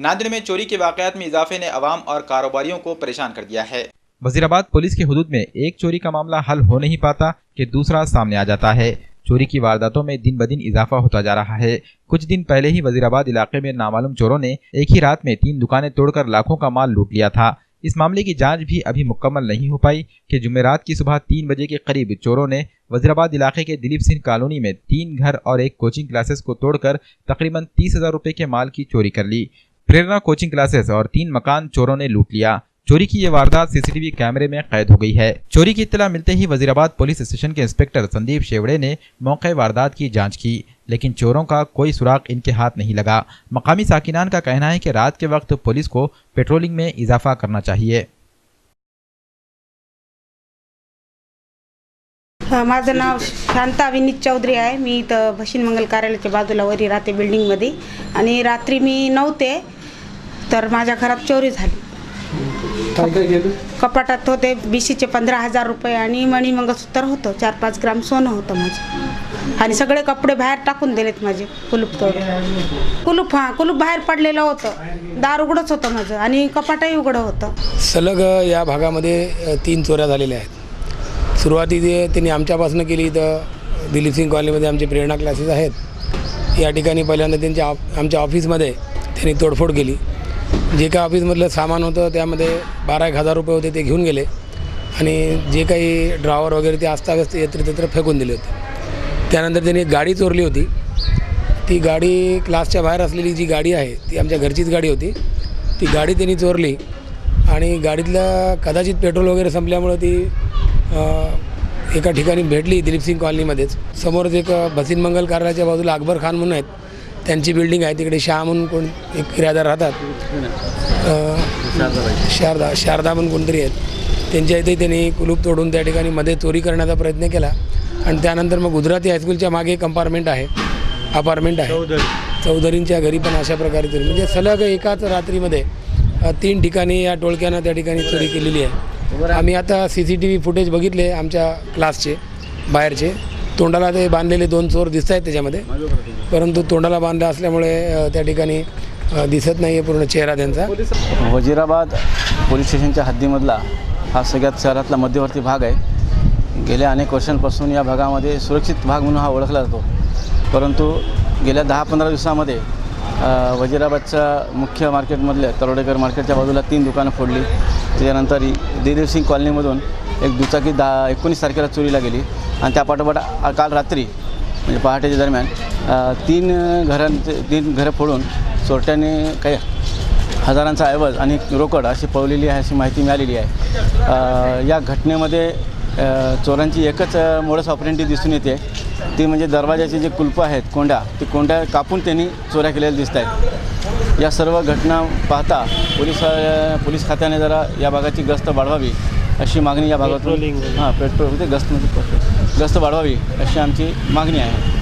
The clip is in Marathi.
नांदेड़ में चोरी के वाकयात में इजाफे ने अवाम और कारोबारियों को परेशान कर दिया है। वजीराबाद पुलिस की हुदूद में एक चोरी का मामला हल हो नहीं पाता कि दूसरा सामने आ जाता है। चोरी की वारदातों में दिन ब दिन इजाफा होता जा रहा है। कुछ दिन पहले ही वजीराबाद इलाके में नामालूम चोरों ने एक ही रात में 3 दुकानें तोड़कर लाखों का माल लूट लिया था। इस मामले की जांच भी अभी मुकम्मल नहीं हो पाई कि जुमेरात की सुबह 3 बजे के करीब चोरों ने वजीराबाद इलाके के दिलीप सिंह कॉलोनी में 3 घर और एक कोचिंग क्लासेस को तोड़कर तकरीबन 30,000 रुपए के माल की चोरी कर ली। प्रेरणा कोचिंग क्लासेस और 3 मकान चोरों ने लूट लिया। चोरी की ये वारदात सीसीटीवी कैमरे में कैद हो गई है। चोरी की इत्तला मिलते ही वजीराबाद पुलिस स्टेशन के इंस्पेक्टर संदीप शेवड़े ने मौके वारदात की जांच की, लेकिन चोरों का कोई सुराग इनके हाथ नहीं लगा। मकामी साकिनान का कहना है कि रात के वक्त पुलिस को पेट्रोलिंग में इजाफा करना चाहिए। माझं नाव शांता विनीत चौधरी आहे। मी इथं भशीन मंगल कार्यालयाच्या बाजूला वरी राहते बिल्डिंगमध्ये आणि रात्री मी नव्हते तर माझ्या घरात चोरी झाली। कपाटात होते बीसीचे 15,000 रुपये आणि मणी मंगळसूत्र होतं, 4-5 ग्राम सोनं होतं माझं आणि सगळे कपडे बाहेर टाकून दिलेत माझे कुलूप तोडून। कुलूप बाहेर पडलेलं होतं, दार उघडच होतं माझं आणि कपाटही उघडं होतं। सलग या भागामध्ये 3 चोऱ्या झालेल्या आहेत। सुरुवातीला त्यांनी आमच्यापासून केली तर दिलीप सिंग कॉलनीमध्ये आमचे प्रेरणा क्लासेस आहेत। या ठिकाणी पहिल्यांदा आमच्या ऑफिसमध्ये त्यांनी तोडफोड केली। जे काही ऑफिसमधलं सामान होतं त्यामध्ये 12,000 रुपये होते, ते घेऊन गेले आणि जे काही ड्रॉवर वगैरे ते अस्ताव्यस्त यत्र फेकून दिले होते। त्यानंतर त्यांनी एक गाडी चोरली होती। ती गाडी क्लासच्या बाहेर असलेली जी गाडी आहे ती आमच्या घरचीच गाडी होती। ती गाडी त्यांनी चोरली आणि गाडीतलं कदाचित पेट्रोल वगैरे संपल्यामुळे ती एका ठिकाणी भेटली दिलीप सिंग कॉलनीमध्येच। समोरच एक भसीन मंगल कार्यालयाच्या बाजूला अकबर खान म्हणून आहेत, त्यांची बिल्डिंग आहे, तिकडे शाह म्हणून कोण एक किरायदार राहतात, शारदा म्हणून कोणतरी आहेत, त्यांच्या इथे त्यांनी कुलूप तोडून त्या ठिकाणी मध्ये चोरी करण्याचा प्रयत्न केला। आणि त्यानंतर मग गुजराती हायस्कूलच्या मागे एक अपार्टमेंट आहे चौधरींच्या घरी पण अशा प्रकारे चोरी, म्हणजे सलग एकाच रात्रीमध्ये 3 ठिकाणी या टोळक्यानं त्या ठिकाणी चोरी केलेली आहे। आम्ही आता CCTV फुटेज बघितले आमच्या क्लासचे बाहेरचे। तोंडाला ते बांधलेले 2 चोर दिसत आहेत त्याच्यामध्ये, परंतु तोंडाला बांधलं असल्यामुळे त्या ठिकाणी दिसत नाही आहे पूर्ण चेहरा त्यांचा। वजीराबाद पोलीस स्टेशनच्या हद्दीमधला हा सगळ्यात शहरातला मध्यवर्ती भाग आहे। गेल्या अनेक वर्षांपासून या भागामध्ये सुरक्षित भाग म्हणून हा ओळखला जातो, परंतु गेल्या 10-15 दिवसामध्ये वजीराबादच्या मुख्य मार्केटमधल्या तरोडेकर मार्केटच्या बाजूला 3 दुकानं फोडली। त्याच्यानंतर दिलीप सिंग कॉलनीमधून एक दुचाकी 19 तारखेला चोरीला गेली आणि त्या पाठोपाठ काल रात्री म्हणजे पहाटेच्या दरम्यान 3 घरं फोडून चोरट्याने काही हजारांचा ऐवज आणि रोकड अशी पळवलेली आहे, अशी माहिती मिळालेली आहे। या घटनेमध्ये चोरांची एकच मोडस ऑपरेंडी दिसून येते, ती म्हणजे दरवाजाचे जे कुलपं आहेत कोंड्या कापून त्यांनी चोऱ्या केलेल्या दिसत आहेत। या सर्व घटना पाहता पोलीस खात्याने जरा या भागाची गस्त वाढवावी अशी मागणी या भागातून पेट्रोल गस्त वाढवावी अशी आमची मागणी आहे।